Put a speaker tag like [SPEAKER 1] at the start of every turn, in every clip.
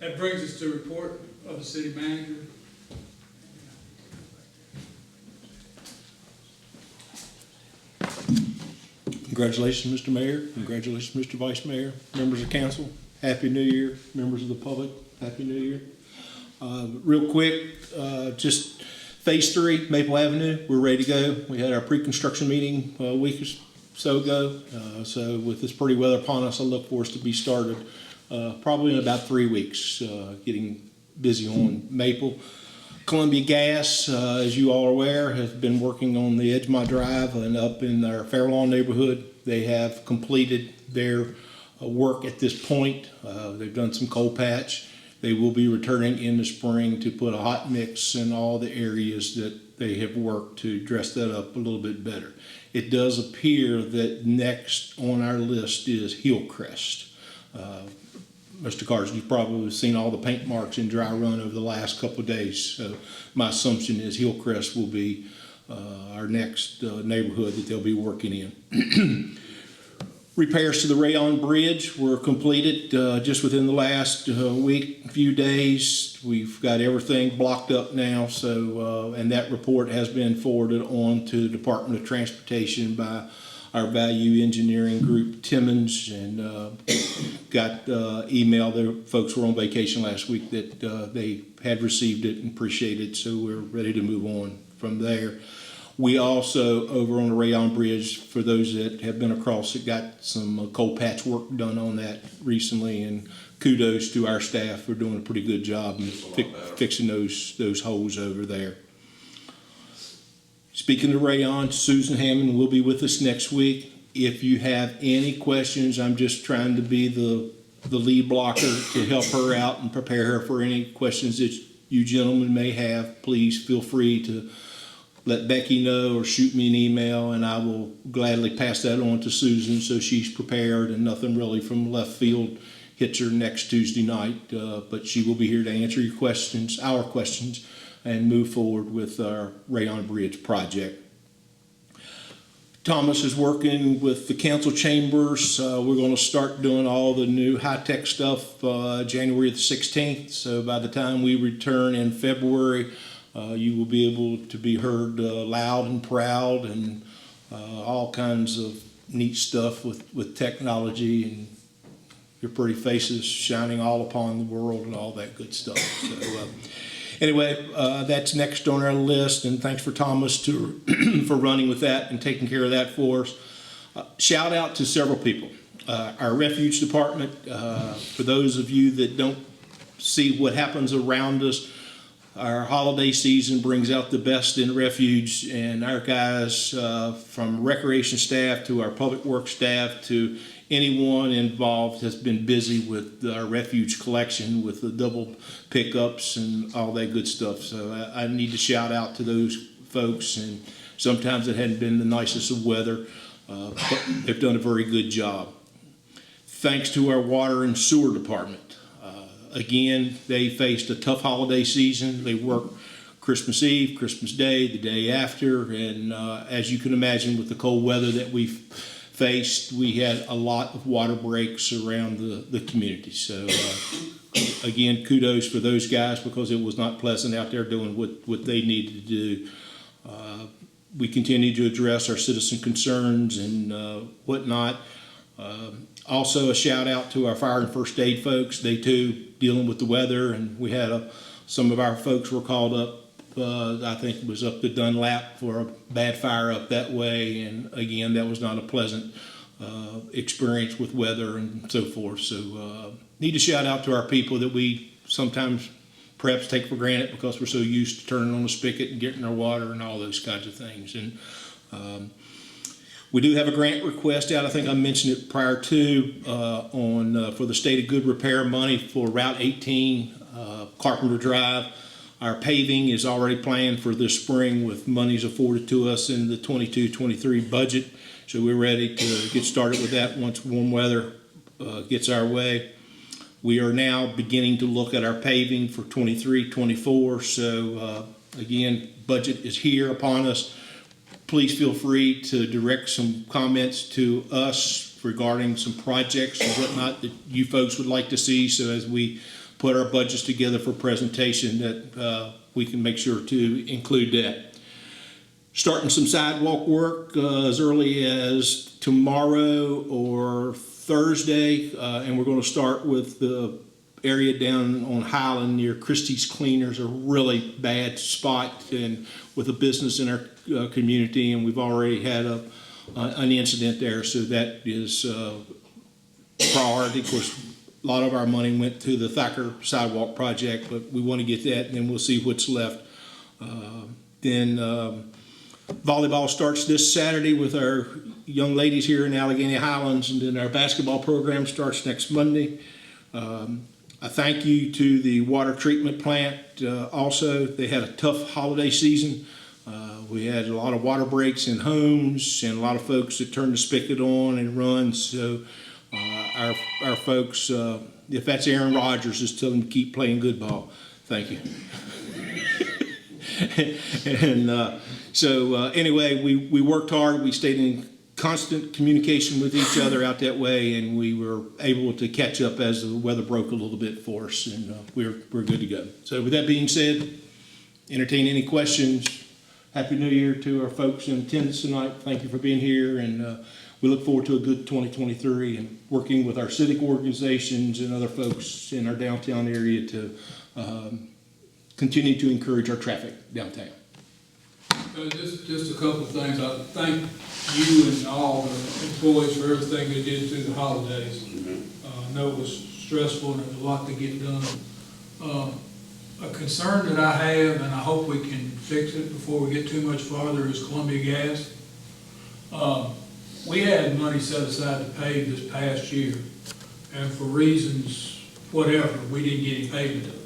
[SPEAKER 1] That brings us to report of the city manager.
[SPEAKER 2] Congratulations, Mr. Mayor. Congratulations, Mr. Vice Mayor, members of council. Happy New Year, members of the public. Happy New Year. Real quick, just Phase 3, Maple Avenue, we're ready to go. We had our pre-construction meeting a week or so ago. So with this pretty weather upon us, I look for us to be started probably in about 3 weeks, getting busy on Maple. Columbia Gas, as you all are aware, has been working on the Edgemont Drive and up in our Fairlawn neighborhood. They have completed their work at this point. They've done some coal patch. They will be returning in the spring to put a hot mix in all the areas that they have worked to dress that up a little bit better. It does appear that next on our list is Hillcrest. Mr. Carson, you've probably seen all the paint marks in dry run over the last couple of days. So my assumption is Hillcrest will be our next neighborhood that they'll be working in. Repairs to the Rayon Bridge were completed just within the last few days. We've got everything blocked up now, so and that report has been forwarded on to the Department of Transportation by our value engineering group, Timmons, and got email. Their folks were on vacation last week that they had received it and appreciated it, so we're ready to move on from there. We also, over on the Rayon Bridge, for those that have been across it, got some coal patch work done on that recently, and kudos to our staff for doing a pretty good job in fixing those holes over there. Speaking of Rayon, Susan Hammond will be with us next week. If you have any questions, I'm just trying to be the lead blocker to help her out and prepare her for any questions that you gentlemen may have. Please feel free to let Becky know or shoot me an email, and I will gladly pass that on to Susan so she's prepared and nothing really from left field hits her next Tuesday night. But she will be here to answer your questions, our questions, and move forward with our Rayon Bridge project. Thomas is working with the council chambers. We're going to start doing all the new high-tech stuff January the 16th. So by the time we return in February, you will be able to be heard loud and proud and all kinds of neat stuff with technology and your pretty faces shining all upon the world and all that good stuff. So anyway, that's next on our list, and thanks for Thomas for running with that and taking care of that for us. Shout out to several people. Our refuge department, for those of you that don't see what happens around us, our holiday season brings out the best in refuge, and our guys from recreation staff to our public works staff to anyone involved has been busy with our refuge collection with the double pickups and all that good stuff. So I need to shout out to those folks, and sometimes it hadn't been the nicest of weather, but they've done a very good job. Thanks to our water and sewer department. Again, they faced a tough holiday season. They worked Christmas Eve, Christmas Day, the day after, and as you can imagine with the cold weather that we faced, we had a lot of water breaks around the community. So again, kudos for those guys because it was not pleasant out there doing what they needed to do. We continue to address our citizen concerns and whatnot. Also a shout out to our fire and first aid folks. They too dealing with the weather, and we had some of our folks were called up. I think it was up to Dunlap for a bad fire up that way, and again that was not a pleasant experience with weather and so forth. So need to shout out to our people that we sometimes perhaps take for granted because we're so used to turning on the spigot and getting our water and all those kinds of things. And we do have a grant request out. I think I mentioned it prior to for the State of Good Repair money for Route 18, Carpenter Drive. Our paving is already planned for this spring with monies afforded to us in the 22-23 budget. So we're ready to get started with that once warm weather gets our way. We are now beginning to look at our paving for 23-24. So again, budget is here upon us. Please feel free to direct some comments to us regarding some projects and whatnot that you folks would like to see. So as we put our budgets together for presentation, that we can make sure to include that. Starting some sidewalk work as early as tomorrow or Thursday, and we're going to start with the area down on Highland near Christie's Cleaners, a really bad spot, and with a business in our community, and we've already had an incident there, so that is priority. Of course, a lot of our money went to the Thacker sidewalk project, but we want to get that, and then we'll see what's left. Then volleyball starts this Saturday with our young ladies here in Allegheny Highlands, and then our basketball program starts next Monday. A thank you to the water treatment plant. Also, they had a tough holiday season. We had a lot of water breaks in homes and a lot of folks that turned the spigot on and run. So our folks, if that's Aaron Rodgers, just tell them to keep playing good ball. Thank you. And anyway, we worked hard. We stayed in constant communication with each other out that way, and we were able to catch up as the weather broke a little bit for us, and we're good to go. So with that being said, entertain any questions. Happy New Year to our folks in attendance tonight. Thank you for being here, and we look forward to a good 2023 and working with our civic organizations and other folks in our downtown area to continue to encourage our traffic downtown.
[SPEAKER 1] Just a couple of things. I thank you and all the employees for everything they did through the holidays. I know it was stressful and there was a lot to get done. A concern that I have, and I hope we can fix it before we get too much farther, is Columbia Gas. We had money set aside to pave this past year, and for reasons whatever, we didn't get any paving done.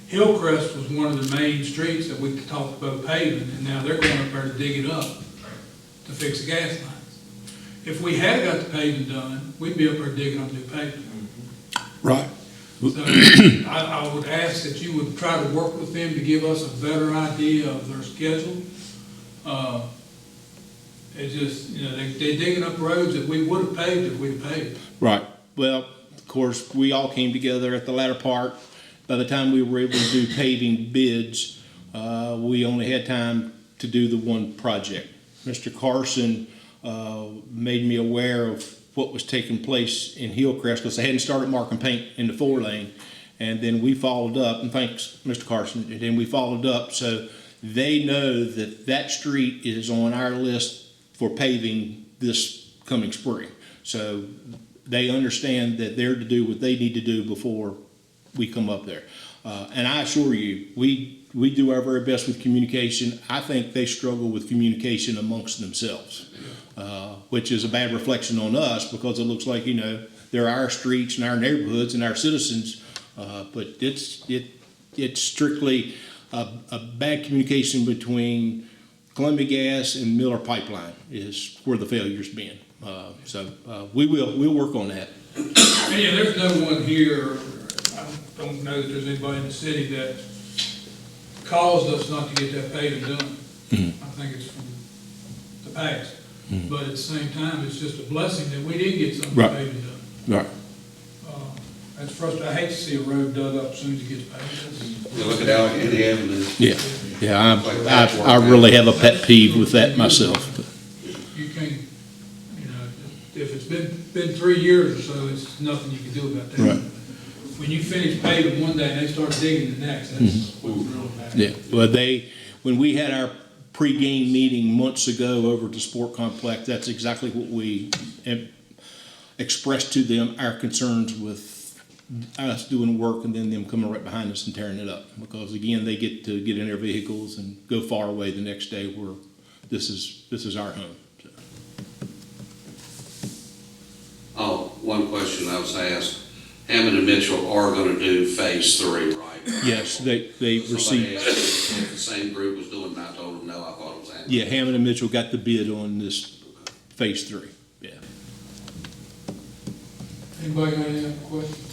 [SPEAKER 1] Hillcrest was one of the main streets that we talked about paving, and now they're going up there to dig it up to fix the gas lines. If we had got the paving done, we'd be up there digging up new pavement.
[SPEAKER 2] Right.
[SPEAKER 1] So I would ask that you would try to work with them to give us a better idea of their schedule. It's just, you know, they're digging up roads that we would have paved if we'd paved. Right.
[SPEAKER 2] Well, of course, we all came together at the latter part. By the time we were able to do paving bids, we only had time to do the one project. Mr. Carson made me aware of what was taking place in Hillcrest because they hadn't started marking paint in the 4-lane. And then we followed up, and thanks, Mr. Carson, and then we followed up. So they know that that street is on our list for paving this coming spring. So they understand that they're to do what they need to do before we come up there. And I assure you, we do our very best with communication. I think they struggle with communication amongst themselves, which is a bad reflection on us because it looks like, you know, they're our streets and our neighborhoods and our citizens, but it's strictly a bad communication between Columbia Gas and Miller Pipeline is where the failure's been. We'll work on that.
[SPEAKER 1] Yeah, there's no one here, I don't know that there's anybody in the city that caused us not to get that paving done. I think it's from the past. But at the same time, it's just a blessing that we did get some paving done.
[SPEAKER 2] Right.
[SPEAKER 1] That's frustrating. I hate to see a road dug up as soon as it gets paved.
[SPEAKER 3] You look at Allegheny Avenue.
[SPEAKER 2] Yeah, I really have a pet peeve with that myself. But.
[SPEAKER 1] You can't, you know, if it's been 3 years or so, it's nothing you can do about that.
[SPEAKER 2] Right.
[SPEAKER 1] When you finish paving one day and they start digging the next, that's what's real bad.
[SPEAKER 2] Yeah, well, when we had our pre-game meeting months ago over at the sport complex, that's exactly what we expressed to them, our concerns with us doing work and then them coming right behind us and tearing it up. Because again, they get to get in their vehicles and go far away the next day where this is our home. So.
[SPEAKER 3] Oh, one question I was asked. Hammond and Mitchell are going to do phase 3, right?
[SPEAKER 2] Yes, they received.
[SPEAKER 3] Somebody asked me if the same group was doing it, and I told them no, I thought it was Hammond.
[SPEAKER 2] Yeah, Hammond and Mitchell got the bid on this phase 3. Yeah.
[SPEAKER 1] Anybody got any other questions?